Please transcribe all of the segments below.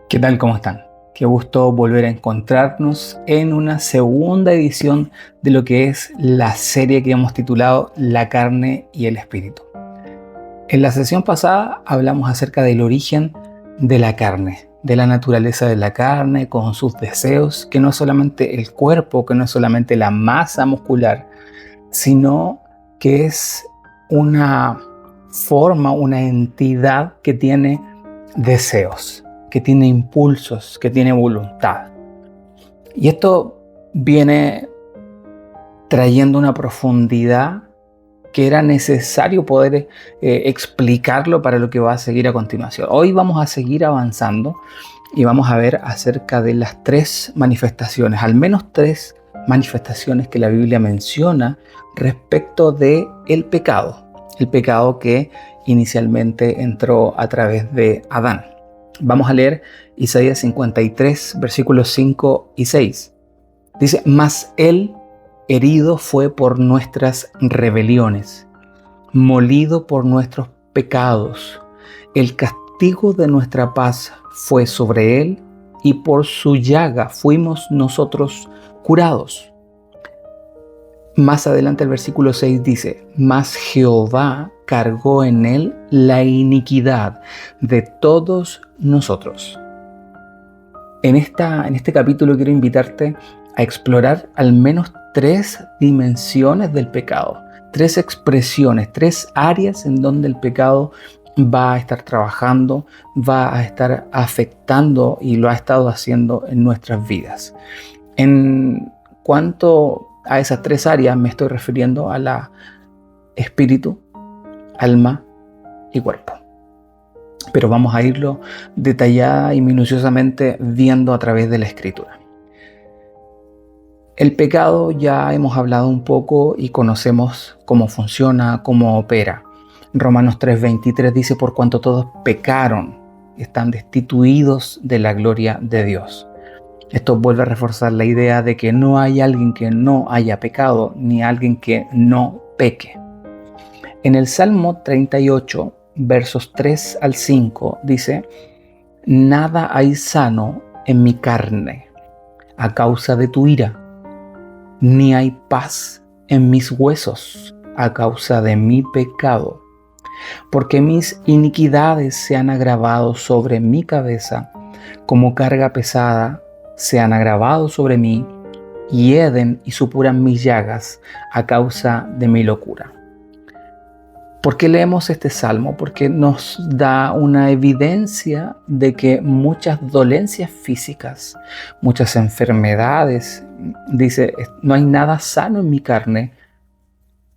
¿Qué tal? ¿Cómo están? Qué gusto volver a encontrarnos en una segunda edición de lo que es la serie que hemos titulado La carne y el espíritu. En la sesión pasada hablamos acerca del origen de la carne, de la naturaleza de la carne con sus deseos, que no es solamente el cuerpo, que no es solamente la masa muscular, sino que es una forma, una entidad que tiene deseos, que tiene impulsos, que tiene voluntad. Y esto viene trayendo una profundidad que era necesario poder explicarlo para lo que va a seguir a continuación. Hoy vamos a seguir avanzando y vamos a ver acerca de las tres manifestaciones, al menos tres manifestaciones que la Biblia menciona respecto de el pecado que inicialmente entró a través de Adán. Vamos a leer Isaías 53, versículos 5 y 6. Dice: mas él herido fue por nuestras rebeliones, molido por nuestros pecados. El castigo de nuestra paz fue sobre él, y por su llaga fuimos nosotros curados. Más adelante el versículo 6 dice: mas Jehová cargó en él la iniquidad de todos nosotros. En este capítulo quiero invitarte a explorar al menos tres dimensiones del pecado, tres expresiones, tres áreas en donde el pecado va a estar trabajando, va a estar afectando y lo ha estado haciendo en nuestras vidas. En cuanto a esas tres áreas me estoy refiriendo a la espíritu, alma y cuerpo. Pero vamos a irlo detallada y minuciosamente viendo a través de la escritura. El pecado ya hemos hablado un poco y conocemos cómo funciona, cómo opera. Romanos 3:23 dice: por cuanto todos pecaron, están destituidos de la gloria de Dios. Esto vuelve a reforzar la idea de que no hay alguien que no haya pecado, ni alguien que no peque. En el Salmo 38, versos 3 al 5, dice: nada hay sano en mi carne a causa de tu ira, ni hay paz en mis huesos a causa de mi pecado. Porque mis iniquidades se han agravado sobre mi cabeza, como carga pesada se han agravado sobre mí, hieden y supuran mis llagas a causa de mi locura. ¿Por qué leemos este salmo? Porque nos da una evidencia de que muchas dolencias físicas, muchas enfermedades, dice: no hay nada sano en mi carne.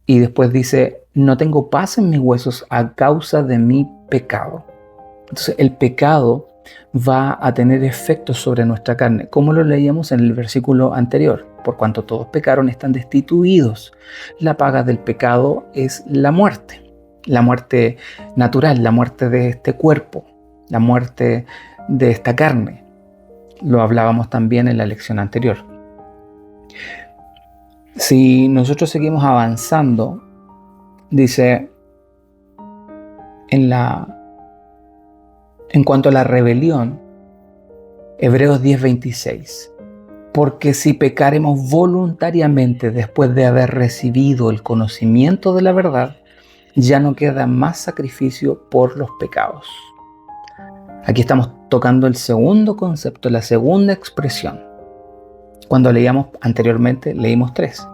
Y después dice: no tengo paz en mis huesos a causa de mi pecado. Entonces el pecado va a tener efectos sobre nuestra carne, como lo leíamos en el versículo anterior. Por cuanto todos pecaron, están destituidos. La paga del pecado es la muerte natural, la muerte de este cuerpo, la muerte de esta carne. Lo hablábamos también en la lección anterior. Si nosotros seguimos avanzando, dice en cuanto a la rebelión, Hebreos 10:26, porque si pecaremos voluntariamente después de haber recibido el conocimiento de la verdad, ya no queda más sacrificio por los pecados. Aquí estamos tocando el segundo concepto, la segunda expresión. Cuando leíamos anteriormente, leímos tres.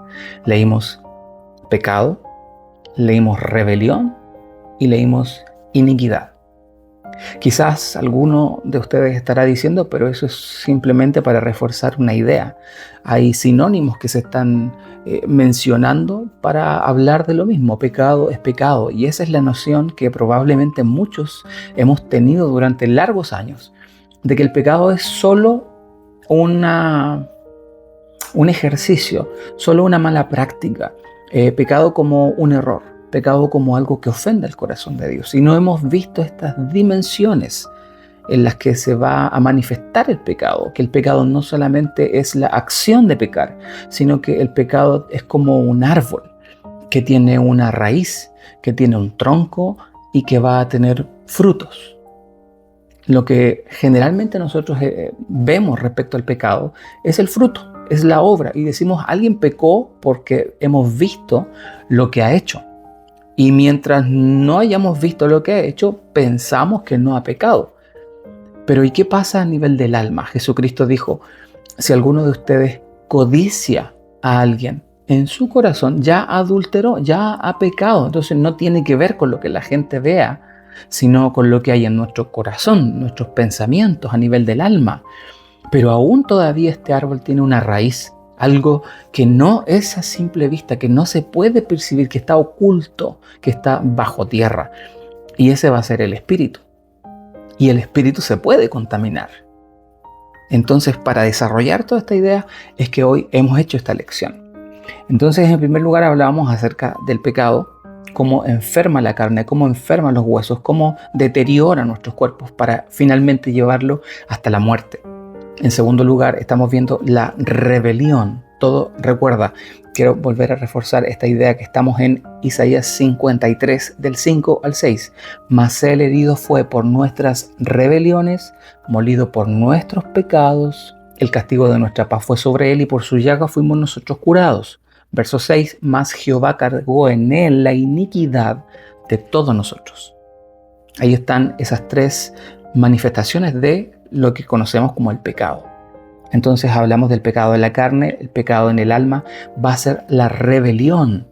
Leímos pecado, leímos rebelión y leímos iniquidad. Quizás alguno de ustedes estará diciendo: pero eso es simplemente para reforzar una idea. Hay sinónimos que se están mencionando para hablar de lo mismo. Pecado es pecado, y esa es la noción que probablemente muchos hemos tenido durante largos años, de que el pecado es solo un ejercicio, solo una mala práctica, pecado como un error, pecado como algo que ofende al corazón de Dios. Y no hemos visto estas dimensiones en las que se va a manifestar el pecado, que el pecado no solamente es la acción de pecar, sino que el pecado es como un árbol que tiene una raíz, que tiene un tronco y que va a tener frutos. lo que generalmente nosotros vemos respecto al pecado es el fruto, es la obra. Y decimos, alguien pecó porque hemos visto lo que ha hecho. Y mientras no hayamos visto lo que ha hecho, pensamos que no ha pecado. Pero ¿y qué pasa a nivel del alma? Jesucristo dijo, si alguno de ustedes codicia a alguien en su corazón, ya adulteró, ya ha pecado. Entonces no tiene que ver con lo que la gente vea, sino con lo que hay en nuestro corazón, nuestros pensamientos a nivel del alma. Pero aún todavía este árbol tiene una raíz, algo que no es a simple vista, que no se puede percibir, que está oculto, que está bajo tierra. Y ese va a ser el espíritu. Y el espíritu se puede contaminar. Entonces, para desarrollar toda esta idea es que hoy hemos hecho esta lección. Entonces, en primer lugar, hablábamos acerca del pecado, cómo enferma la carne, cómo enferma los huesos, cómo deteriora nuestros cuerpos para finalmente llevarlo hasta la muerte. En segundo lugar, estamos viendo la rebelión. Todo, recuerda, quiero volver a reforzar esta idea que estamos en Isaías 53, del 5 al 6. Mas el herido fue por nuestras rebeliones, molido por nuestros pecados, el castigo de nuestra paz fue sobre él y por su llaga fuimos nosotros curados. Verso 6, mas Jehová cargó en él la iniquidad de todos nosotros. Ahí están esas tres manifestaciones de lo que conocemos como el pecado. Entonces hablamos del pecado en la carne, el pecado en el alma, va a ser la rebelión.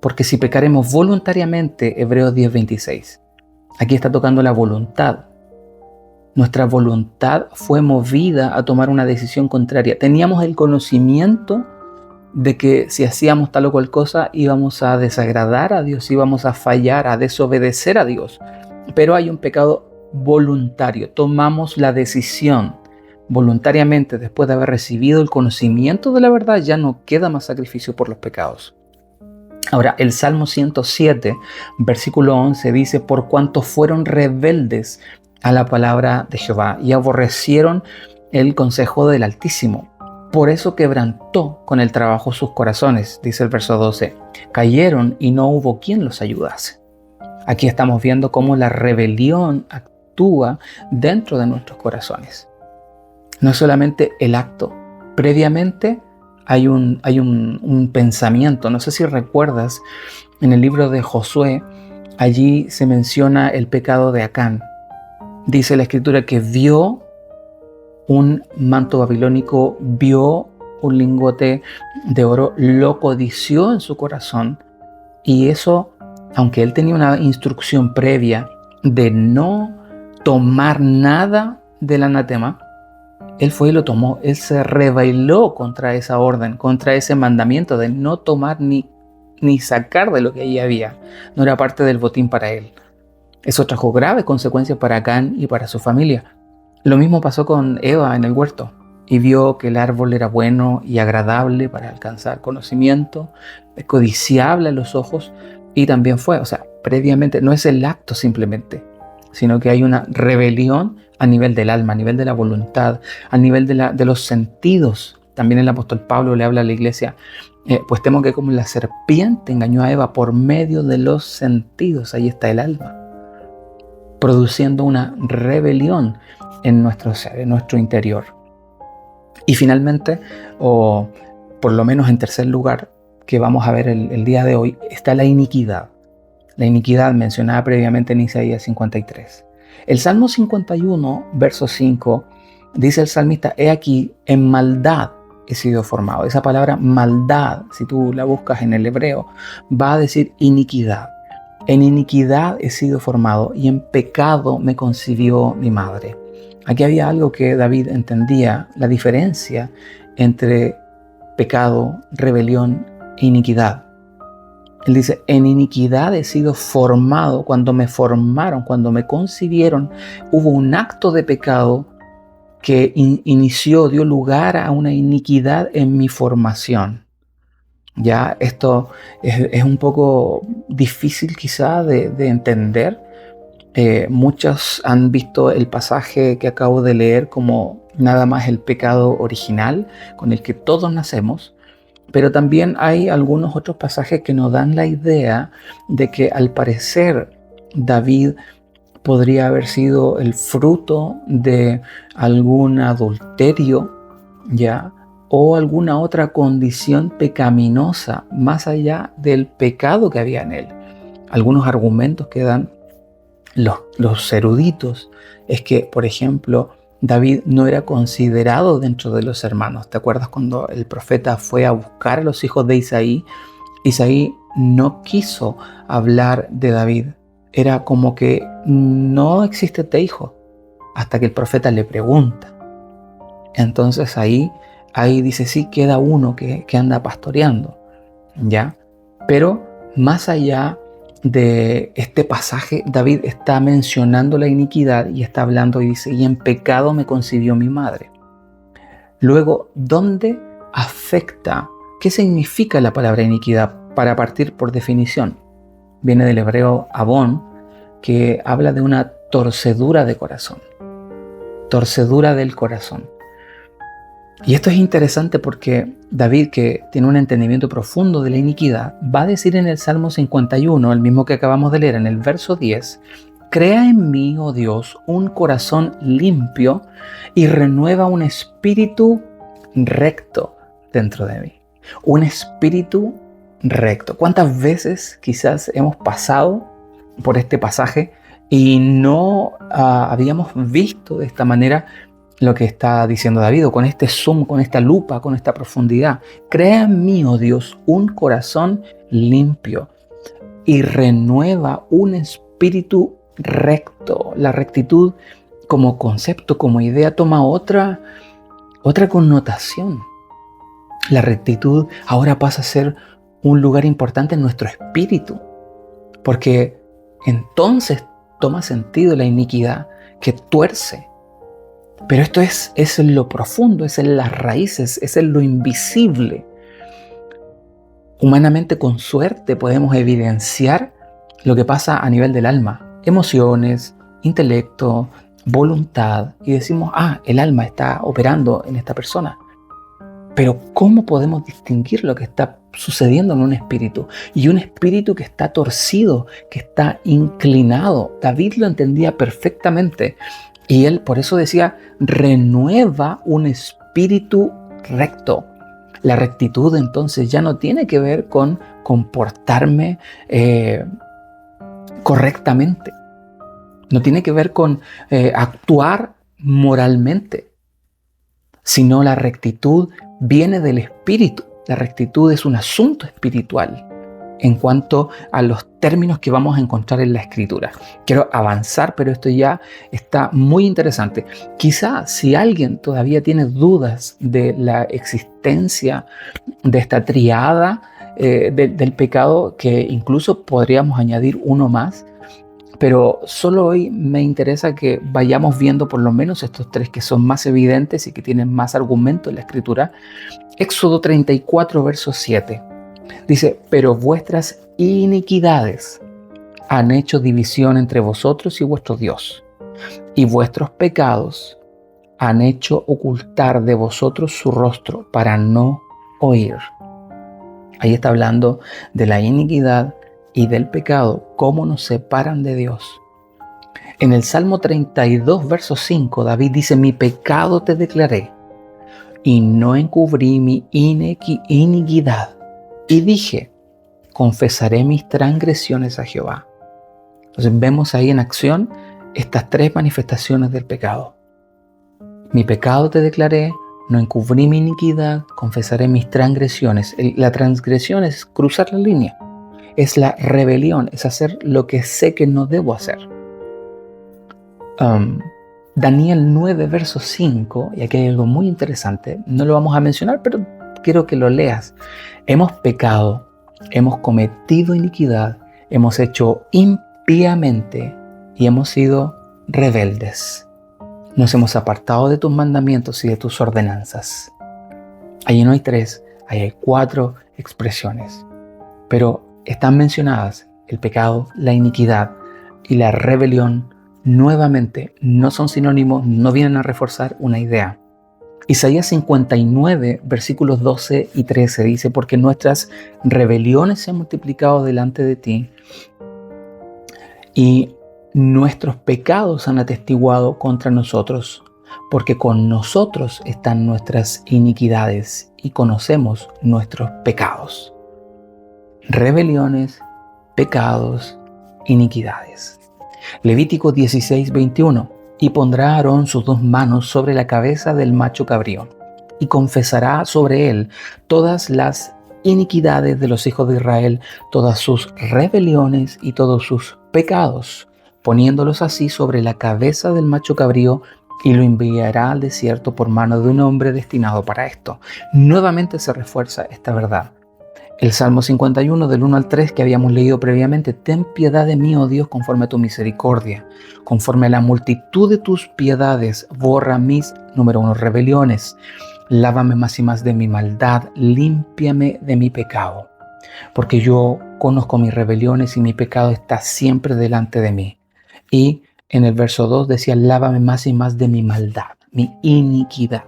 Porque si pecaremos voluntariamente, Hebreos 10:26, aquí está tocando la voluntad. Nuestra voluntad fue movida a tomar una decisión contraria. Teníamos el conocimiento de que si hacíamos tal o cual cosa íbamos a desagradar a Dios, íbamos a fallar, a desobedecer a Dios. Pero hay un pecado voluntario. Tomamos la decisión voluntariamente después de haber recibido el conocimiento de la verdad. Ya no queda más sacrificio por los pecados. Ahora, el Salmo 107, versículo 11 dice, por cuanto fueron rebeldes a la palabra de Jehová y aborrecieron el consejo del Altísimo. Por eso quebrantó con el trabajo sus corazones, dice el verso 12. Cayeron y no hubo quien los ayudase. Aquí estamos viendo cómo la rebelión actúa dentro de nuestros corazones. No es solamente el acto. Previamente hay un pensamiento. No sé si recuerdas, en el libro de Josué, allí se menciona el pecado de Acán. Dice la escritura que vio un manto babilónico, vio un lingote de oro, lo codició en su corazón. Y eso, aunque él tenía una instrucción previa de no tomar nada del anatema, él fue y lo tomó. Él se rebeló contra esa orden, contra ese mandamiento de no tomar ni sacar de lo que allí había. No era parte del botín para él. Eso trajo graves consecuencias para Acán y para su familia. Lo mismo pasó con Eva en el huerto. Y vio que el árbol era bueno y agradable para alcanzar conocimiento, codiciable a los ojos, y también fue, previamente, no es el acto simplemente, sino que hay una rebelión a nivel del alma, a nivel de la voluntad, a nivel de los sentidos. También el apóstol Pablo le habla a la iglesia, pues temo que como la serpiente engañó a Eva por medio de los sentidos, ahí está el alma, produciendo una rebelión en nuestro ser, en nuestro interior. Y finalmente, o por lo menos en tercer lugar, que vamos a ver el día de hoy, está la iniquidad. La iniquidad mencionada previamente en Isaías 53. El Salmo 51, verso 5, dice el salmista, he aquí, en maldad he sido formado. Esa palabra maldad, si tú la buscas en el hebreo, va a decir iniquidad. En iniquidad he sido formado y en pecado me concibió mi madre. Aquí había algo que David entendía, la diferencia entre pecado, rebelión e iniquidad. Él dice, en iniquidad he sido formado. Cuando me formaron, cuando me concibieron, hubo un acto de pecado que inició, dio lugar a una iniquidad en mi formación. Ya esto es un poco difícil quizá de entender. Muchos han visto el pasaje que acabo de leer como nada más el pecado original con el que todos nacemos, pero también hay algunos otros pasajes que nos dan la idea de que al parecer David podría haber sido el fruto de algún adulterio, ¿ya? O alguna otra condición pecaminosa más allá del pecado que había en él. Algunos argumentos que dan los eruditos es que, por ejemplo, David no era considerado dentro de los hermanos. ¿Te acuerdas cuando el profeta fue a buscar a los hijos de Isaí? Isaí no quiso hablar de David. Era como que no existe este hijo, hasta que el profeta le pregunta. Entonces ahí dice, sí, queda uno que anda pastoreando, ¿ya? Pero más allá de este pasaje, David está mencionando la iniquidad y está hablando y dice, y en pecado me concibió mi madre. Luego, ¿dónde afecta? ¿Qué significa la palabra iniquidad? Para partir por definición, viene del hebreo abón, que habla de una torcedura de corazón. Torcedura del corazón. Y esto es interesante porque David, que tiene un entendimiento profundo de la iniquidad, va a decir en el Salmo 51, el mismo que acabamos de leer en el verso 10, crea en mí, oh Dios, un corazón limpio y renueva un espíritu recto dentro de mí. Un espíritu recto. ¿Cuántas veces quizás hemos pasado por este pasaje y no habíamos visto de esta manera lo que está diciendo David, o con este zoom, con esta lupa, con esta profundidad? Crea en mí, oh Dios, un corazón limpio y renueva un espíritu recto. La rectitud como concepto, como idea, toma otra connotación. La rectitud ahora pasa a ser un lugar importante en nuestro espíritu, porque entonces toma sentido la iniquidad que tuerce. Pero esto es en lo profundo, es en las raíces, es en lo invisible. Humanamente, con suerte, podemos evidenciar lo que pasa a nivel del alma. Emociones, intelecto, voluntad. Y decimos, el alma está operando en esta persona. Pero ¿cómo podemos distinguir lo que está sucediendo en un espíritu? Y un espíritu que está torcido, que está inclinado. David lo entendía perfectamente. Y él por eso decía, renueva un espíritu recto. La rectitud entonces ya no tiene que ver con comportarme correctamente. No tiene que ver con actuar moralmente, sino la rectitud viene del espíritu. La rectitud es un asunto espiritual en cuanto a los términos que vamos a encontrar en la Escritura. Quiero avanzar, pero esto ya está muy interesante. Quizá si alguien todavía tiene dudas de la existencia de esta triada del pecado, que incluso podríamos añadir uno más, pero solo hoy me interesa que vayamos viendo por lo menos estos tres que son más evidentes y que tienen más argumento en la Escritura. Éxodo 34, verso 7. Dice, pero vuestras iniquidades han hecho división entre vosotros y vuestro Dios, y vuestros pecados han hecho ocultar de vosotros su rostro para no oír. Ahí está hablando de la iniquidad y del pecado, cómo nos separan de Dios. En el Salmo 32, verso 5, David dice, mi pecado te declaré, y no encubrí mi iniquidad. Y dije, confesaré mis transgresiones a Jehová. Entonces vemos ahí en acción estas tres manifestaciones del pecado. Mi pecado te declaré, no encubrí mi iniquidad, confesaré mis transgresiones. La transgresión es cruzar la línea. Es la rebelión, es hacer lo que sé que no debo hacer. Daniel 9, verso 5, y aquí hay algo muy interesante, no lo vamos a mencionar, pero quiero que lo leas. Hemos pecado, hemos cometido iniquidad, hemos hecho impíamente y hemos sido rebeldes. Nos hemos apartado de tus mandamientos y de tus ordenanzas. Allí no hay tres, ahí hay cuatro expresiones, pero están mencionadas el pecado, la iniquidad y la rebelión. Nuevamente, no son sinónimos, no vienen a reforzar una idea. Isaías 59, versículos 12 y 13 dice, porque nuestras rebeliones se han multiplicado delante de ti y nuestros pecados han atestiguado contra nosotros, porque con nosotros están nuestras iniquidades y conocemos nuestros pecados. Rebeliones, pecados, iniquidades. Levítico 16:21. Y pondrá Aarón sus 2 manos sobre la cabeza del macho cabrío, y confesará sobre él todas las iniquidades de los hijos de Israel, todas sus rebeliones y todos sus pecados, poniéndolos así sobre la cabeza del macho cabrío, y lo enviará al desierto por mano de un hombre destinado para esto. Nuevamente se refuerza esta verdad. El Salmo 51 del 1 al 3 que habíamos leído previamente: ten piedad de mí, oh Dios, conforme a tu misericordia. Conforme a la multitud de tus piedades, borra mis, número 1, rebeliones. Lávame más y más de mi maldad, límpiame de mi pecado. Porque yo conozco mis rebeliones y mi pecado está siempre delante de mí. Y en el verso 2 decía: lávame más y más de mi maldad, mi iniquidad.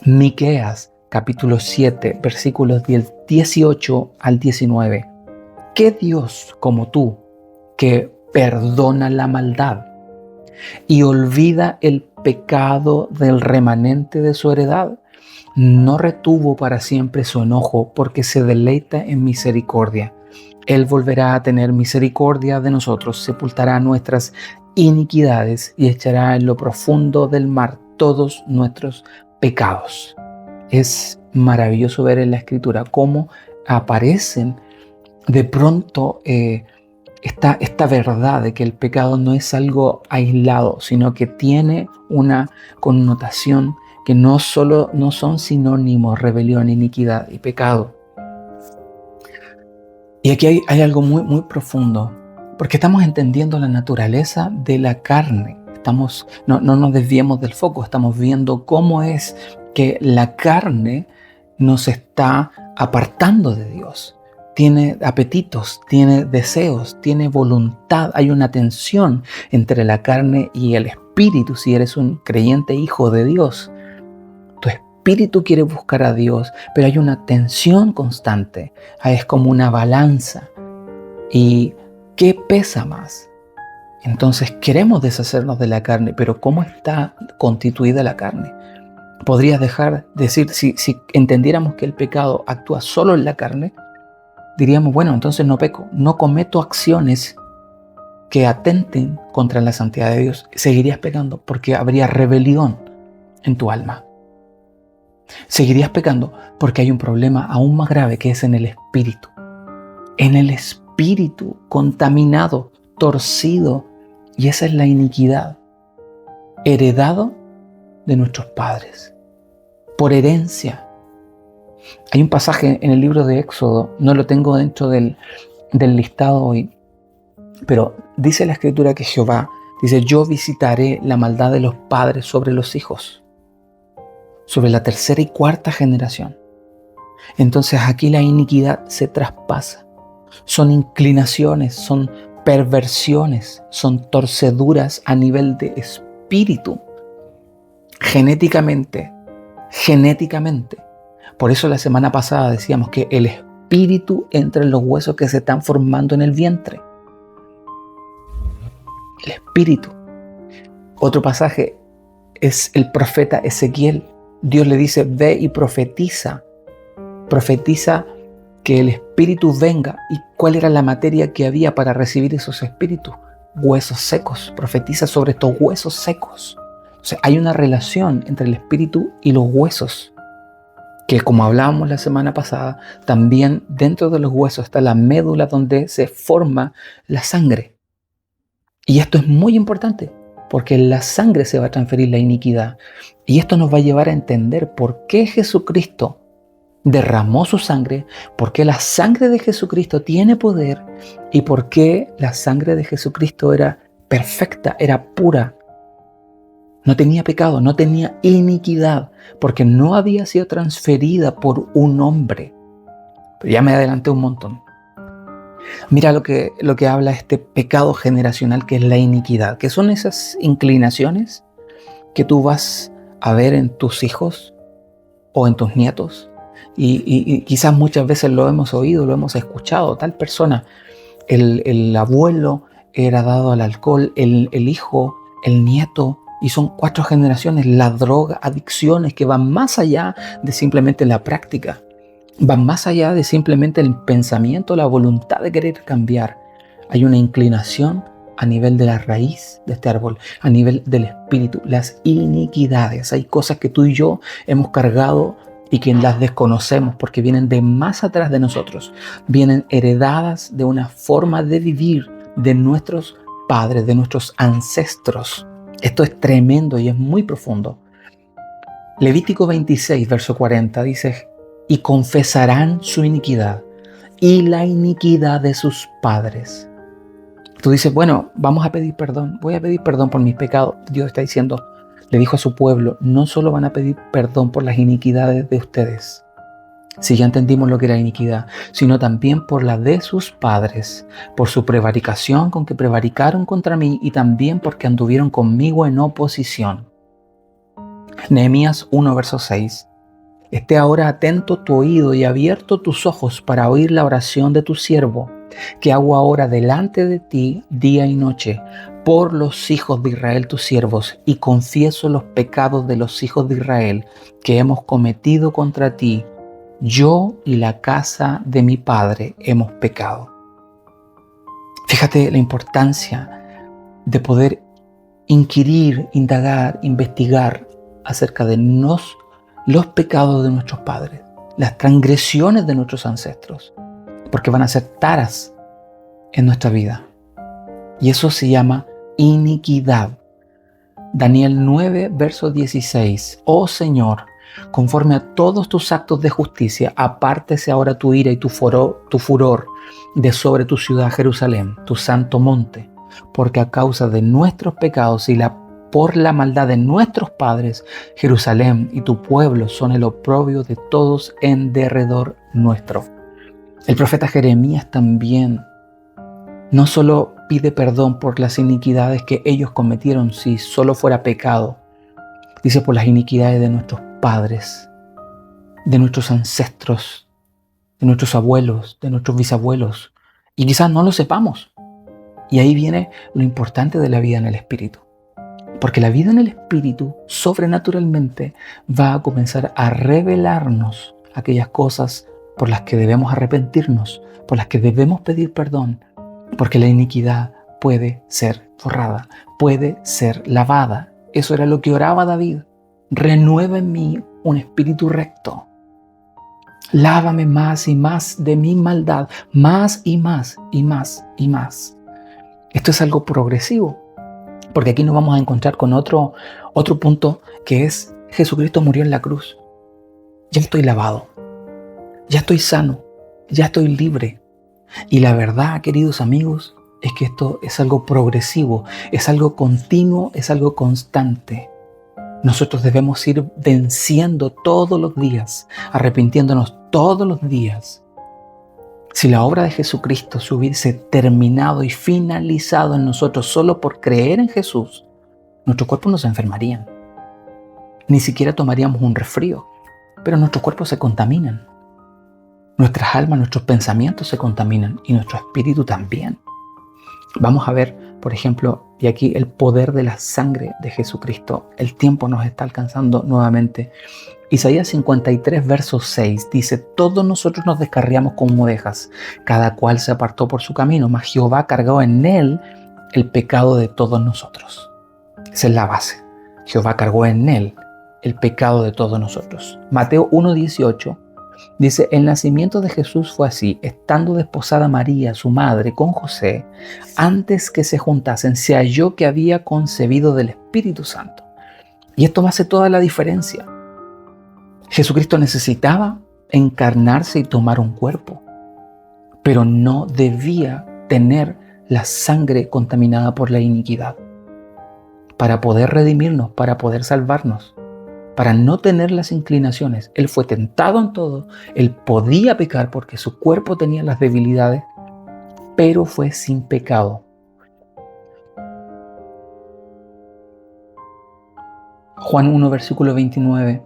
Miqueas capítulo 7, versículos del 18 al 19. ¿Qué Dios como tú, que perdona la maldad y olvida el pecado del remanente de su heredad? No retuvo para siempre su enojo, porque se deleita en misericordia. Él volverá a tener misericordia de nosotros, sepultará nuestras iniquidades y echará en lo profundo del mar todos nuestros pecados. Es maravilloso ver en la Escritura cómo aparecen de pronto esta verdad de que el pecado no es algo aislado, sino que tiene una connotación que no son sinónimos: rebelión, iniquidad y pecado. Y aquí hay algo muy, muy profundo, porque estamos entendiendo la naturaleza de la carne. No nos desviemos del foco, estamos viendo cómo es que la carne nos está apartando de Dios. Tiene apetitos, tiene deseos, tiene voluntad. Hay una tensión entre la carne y el espíritu. Si eres un creyente hijo de Dios, tu espíritu quiere buscar a Dios, pero hay una tensión constante. Es como una balanza. ¿Y qué pesa más? Entonces queremos deshacernos de la carne, pero ¿cómo está constituida la carne? Podrías decir, si entendiéramos que el pecado actúa solo en la carne, diríamos, bueno, entonces no peco, no cometo acciones que atenten contra la santidad de Dios. Seguirías pecando porque habría rebelión en tu alma. Seguirías pecando porque hay un problema aún más grave, que es en el espíritu. En el espíritu contaminado, torcido, y esa es la iniquidad, heredado de nuestros padres, por herencia. Hay un pasaje en el libro de Éxodo, no lo tengo dentro del listado hoy, pero dice la Escritura que Jehová dice: yo visitaré la maldad de los padres sobre los hijos, sobre la 3ª y 4ª generación. Entonces aquí la iniquidad se traspasa. Son inclinaciones, son perversiones, son torceduras a nivel de espíritu. Genéticamente. Por eso la semana pasada decíamos que el espíritu entra en los huesos que se están formando en el vientre. El espíritu. Otro pasaje es el profeta Ezequiel. Dios le dice: ve y profetiza. Profetiza que el espíritu venga. ¿Y cuál era la materia que había para recibir esos espíritus? Huesos secos. Profetiza sobre estos huesos secos. O sea, hay una relación entre el espíritu y los huesos, que, como hablábamos la semana pasada, también dentro de los huesos está la médula donde se forma la sangre. Y esto es muy importante, porque en la sangre se va a transferir la iniquidad. Y esto nos va a llevar a entender por qué Jesucristo derramó su sangre, por qué la sangre de Jesucristo tiene poder y por qué la sangre de Jesucristo era perfecta, era pura. No tenía pecado, no tenía iniquidad, porque no había sido transferida por un hombre. Pero ya me adelanté un montón. Mira lo que habla este pecado generacional, que es la iniquidad, que son esas inclinaciones que tú vas a ver en tus hijos o en tus nietos. Y quizás muchas veces lo hemos oído, lo hemos escuchado. Tal persona, el abuelo era dado al alcohol, el hijo, el nieto, y son 4 generaciones, la droga, adicciones que van más allá de simplemente la práctica, van más allá de simplemente el pensamiento, la voluntad de querer cambiar. Hay una inclinación a nivel de la raíz de este árbol, a nivel del espíritu, las iniquidades. Hay cosas que tú y yo hemos cargado y que las desconocemos porque vienen de más atrás de nosotros, vienen heredadas de una forma de vivir de nuestros padres, de nuestros ancestros. Esto es tremendo y es muy profundo. Levítico 26, verso 40 dice: y confesarán su iniquidad y la iniquidad de sus padres. Tú dices, bueno, vamos a pedir perdón, voy a pedir perdón por mis pecados. Dios está diciendo, le dijo a su pueblo, no solo van a pedir perdón por las iniquidades de ustedes, si ya entendimos lo que era iniquidad, sino también por la de sus padres, por su prevaricación con que prevaricaron contra mí y también porque anduvieron conmigo en oposición. Nehemías 1, verso 6. Esté ahora atento tu oído y abierto tus ojos para oír la oración de tu siervo, que hago ahora delante de ti día y noche, por los hijos de Israel tus siervos, y confieso los pecados de los hijos de Israel que hemos cometido contra ti. Yo y la casa de mi padre hemos pecado. Fíjate la importancia de poder inquirir, indagar, investigar acerca de los pecados de nuestros padres, las transgresiones de nuestros ancestros, porque van a ser taras en nuestra vida. Y eso se llama iniquidad. Daniel 9, verso 16. Oh Señor, conforme a todos tus actos de justicia, apártese ahora tu ira y tu furor de sobre tu ciudad Jerusalén, tu santo monte, porque a causa de nuestros pecados y por la maldad de nuestros padres, Jerusalén y tu pueblo son el oprobio de todos en derredor nuestro. El profeta Jeremías también no solo pide perdón por las iniquidades que ellos cometieron, si solo fuera pecado, dice por las iniquidades de nuestros padres, de nuestros ancestros, de nuestros abuelos, de nuestros bisabuelos, y quizás no lo sepamos. Y ahí viene lo importante de la vida en el Espíritu. Porque la vida en el Espíritu sobrenaturalmente va a comenzar a revelarnos aquellas cosas por las que debemos arrepentirnos, por las que debemos pedir perdón, porque la iniquidad puede ser borrada, puede ser lavada. Eso era lo que oraba David. Renueva en mí un espíritu recto. Lávame más y más de mi maldad, más y más y más y más. Esto es algo progresivo. Porque aquí nos vamos a encontrar con otro punto que es Jesucristo murió en la cruz. Ya estoy lavado, ya estoy sano, ya estoy libre. Y la verdad, queridos amigos, es que esto es algo progresivo, es algo continuo, es algo constante. Nosotros debemos ir venciendo todos los días, arrepintiéndonos todos los días. Si la obra de Jesucristo se hubiese terminado y finalizado en nosotros solo por creer en Jesús, nuestros cuerpos no se enfermarían. Ni siquiera tomaríamos un resfrío, pero nuestros cuerpos se contaminan. Nuestras almas, nuestros pensamientos se contaminan y nuestro espíritu también. Vamos a ver, por ejemplo, y aquí el poder de la sangre de Jesucristo. El tiempo nos está alcanzando nuevamente. Isaías 53, verso 6 dice: todos nosotros nos descarriamos como ovejas, cada cual se apartó por su camino, mas Jehová cargó en él el pecado de todos nosotros. Esa es la base. Jehová cargó en él el pecado de todos nosotros. Mateo 1:18 dice: el nacimiento de Jesús fue así, estando desposada María, su madre, con José, antes que se juntasen, se halló que había concebido del Espíritu Santo. Y esto hace toda la diferencia. Jesucristo necesitaba encarnarse y tomar un cuerpo, pero no debía tener la sangre contaminada por la iniquidad. Para poder redimirnos, para poder salvarnos, para no tener las inclinaciones. Él fue tentado en todo, él podía pecar porque su cuerpo tenía las debilidades, pero fue sin pecado. Juan 1, versículo 29.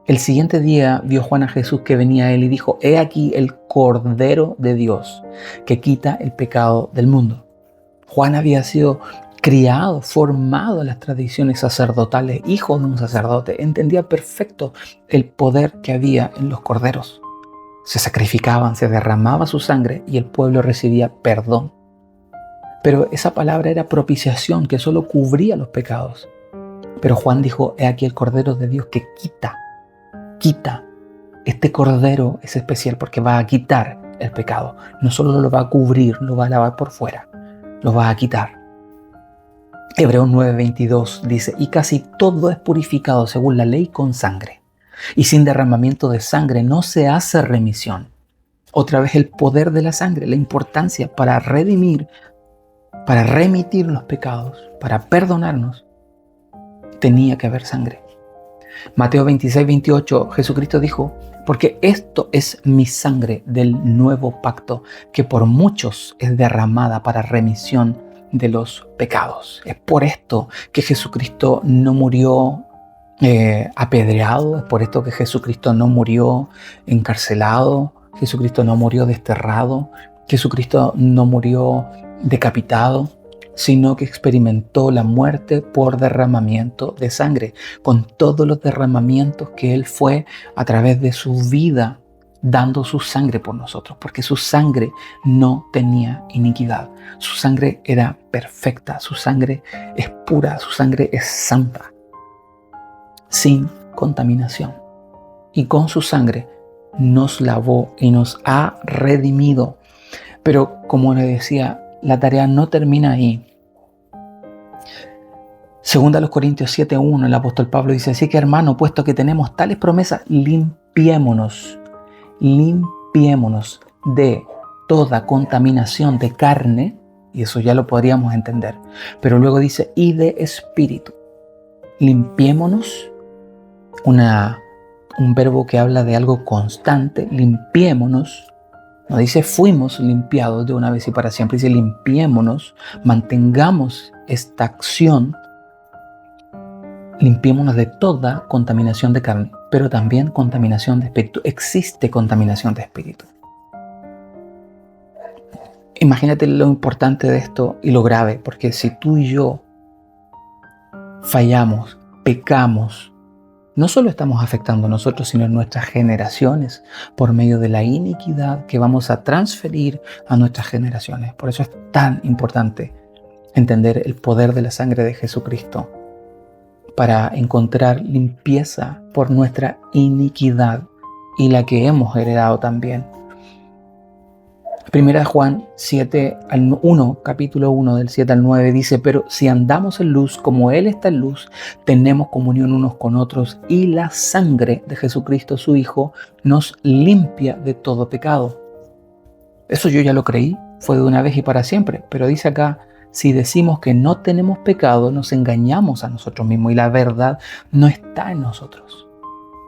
El siguiente día vio Juan a Jesús que venía a él y dijo: he aquí el Cordero de Dios que quita el pecado del mundo. Juan había sido criado, formado en las tradiciones sacerdotales, hijo de un sacerdote, entendía perfecto el poder que había en los corderos. Se sacrificaban, se derramaba su sangre y el pueblo recibía perdón. Pero esa palabra era propiciación, que solo cubría los pecados. Pero Juan dijo, he aquí el Cordero de Dios que quita. Este Cordero es especial porque va a quitar el pecado. No solo lo va a cubrir, lo va a lavar por fuera, lo va a quitar. Hebreos 9:22 dice, y casi todo es purificado según la ley con sangre. Y sin derramamiento de sangre no se hace remisión. Otra vez el poder de la sangre, la importancia para redimir, para remitir los pecados, para perdonarnos, tenía que haber sangre. Mateo 26:28, Jesucristo dijo, porque esto es mi sangre del nuevo pacto, que por muchos es derramada para remisión de los pecados. Es por esto que Jesucristo no murió apedreado, es por esto que Jesucristo no murió encarcelado, Jesucristo no murió desterrado, Jesucristo no murió decapitado, sino que experimentó la muerte por derramamiento de sangre, con todos los derramamientos que Él fue a través de su vida, dando su sangre por nosotros, porque su sangre no tenía iniquidad, su sangre era perfecta, su sangre es pura, su sangre es santa, sin contaminación. Y con su sangre nos lavó y nos ha redimido. Pero como le decía, la tarea no termina ahí. Segunda a los Corintios 7:1, el apóstol Pablo dice, así que hermano, puesto que tenemos tales promesas, limpiémonos de toda contaminación de carne, y eso ya lo podríamos entender, pero luego dice, y de espíritu. Limpiémonos, un verbo que habla de algo constante, limpiémonos. No dice fuimos limpiados de una vez y para siempre, dice limpiémonos, mantengamos esta acción, limpiémonos de toda contaminación de carne, pero también contaminación de espíritu. Existe contaminación de espíritu. Imagínate lo importante de esto y lo grave, porque si tú y yo fallamos, pecamos, no solo estamos afectando a nosotros, sino a nuestras generaciones por medio de la iniquidad que vamos a transferir a nuestras generaciones. Por eso es tan importante entender el poder de la sangre de Jesucristo para encontrar limpieza por nuestra iniquidad y la que hemos heredado también. Primera de Juan 7:1, capítulo 1 del 7 al 9 dice, pero si andamos en luz como Él está en luz, tenemos comunión unos con otros y la sangre de Jesucristo su Hijo nos limpia de todo pecado. Eso yo ya lo creí, fue de una vez y para siempre, pero dice acá, si decimos que no tenemos pecado, nos engañamos a nosotros mismos y la verdad no está en nosotros.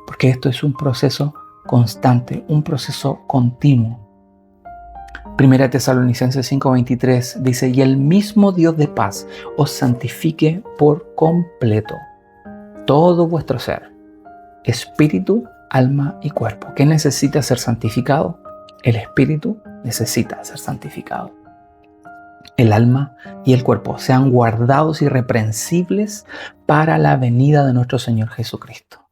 Porque esto es un proceso constante, un proceso continuo. Primera Tesalonicenses 5:23 dice, y el mismo Dios de paz os santifique por completo todo vuestro ser, espíritu, alma y cuerpo. ¿Qué necesita ser santificado? El espíritu necesita ser santificado. El alma y el cuerpo sean guardados irreprensibles para la venida de nuestro Señor Jesucristo.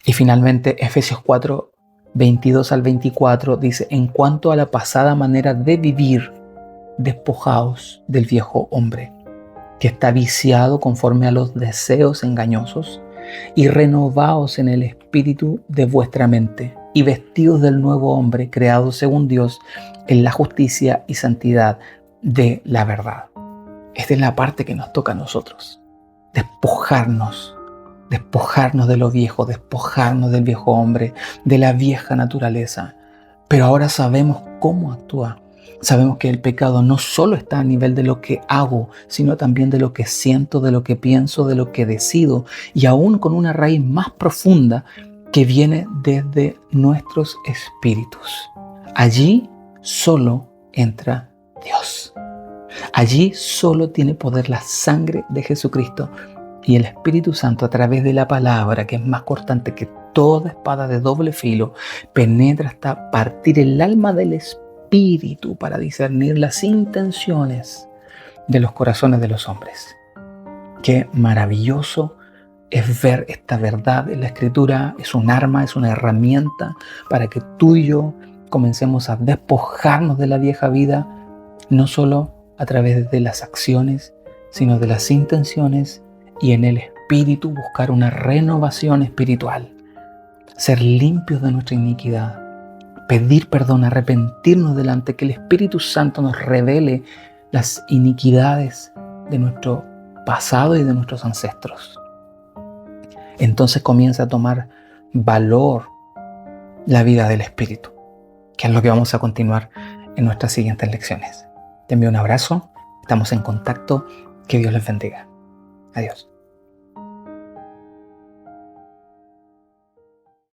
Y finalmente Efesios 4:22 al 24 dice, en cuanto a la pasada manera de vivir, despojaos del viejo hombre, que está viciado conforme a los deseos engañosos, y renovaos en el espíritu de vuestra mente, y vestidos del nuevo hombre, creado según Dios, en la justicia y santidad de la verdad. Esta es la parte que nos toca a nosotros, despojarnos de lo viejo, despojarnos del viejo hombre, de la vieja naturaleza. Pero ahora sabemos cómo actúa. Sabemos que el pecado no solo está a nivel de lo que hago, sino también de lo que siento, de lo que pienso, de lo que decido, y aún con una raíz más profunda que viene desde nuestros espíritus. Allí solo entra Dios. Allí solo tiene poder la sangre de Jesucristo y el Espíritu Santo a través de la palabra, que es más cortante que toda espada de doble filo, penetra hasta partir el alma del espíritu para discernir las intenciones de los corazones de los hombres. Qué maravilloso es ver esta verdad en la Escritura. Es un arma, es una herramienta para que tú y yo comencemos a despojarnos de la vieja vida, no solo a través de las acciones, sino de las intenciones, y en el espíritu buscar una renovación espiritual, ser limpios de nuestra iniquidad, pedir perdón, arrepentirnos delante, que el Espíritu Santo nos revele las iniquidades de nuestro pasado y de nuestros ancestros. Entonces comienza a tomar valor la vida del Espíritu, que es lo que vamos a continuar en nuestras siguientes lecciones. Te envío un abrazo, estamos en contacto, que Dios les bendiga. Adiós.